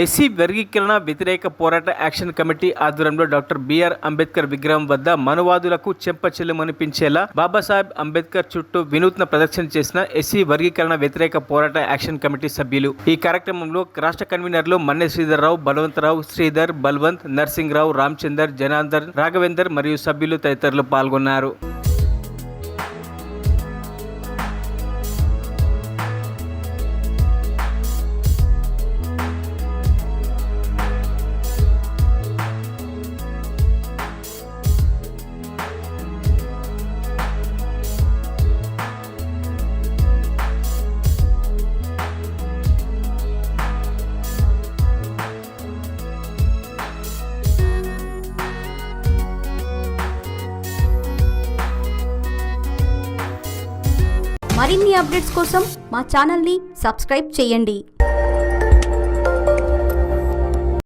SC వర్గీకరణ వ్యతిరేక పోరాట యాక్షన్ కమిటీ ఆధ్వర్యంలో డాక్టర్ బిఆర్ అంబేద్కర్ విగ్రహం వద్ద మనువాదులకు చెంపచెల్లుమనిపించేలా బాబాసాహెబ్ అంబేద్కర్ చుట్టూ వినూత్న ప్రదర్శన చేసిన ఎస్సీ వర్గీకరణ వ్యతిరేక పోరాట యాక్షన్ కమిటీ సభ్యులు. ఈ కార్యక్రమంలో రాష్ట్ర కన్వీనర్లు మన్నె శ్రీధర్రావు, బలవంతరావు, శ్రీధర్, బల్వంత్, నర్సింగ్రావు, రామచందర్, జనార్దన్, రాఘవేందర్ మరియు సభ్యులు తదితరులు పాల్గొన్నారు. మరిన్ని అప్డేట్స్ కోసం మా ఛానల్ని సబ్స్క్రైబ్ చేయండి.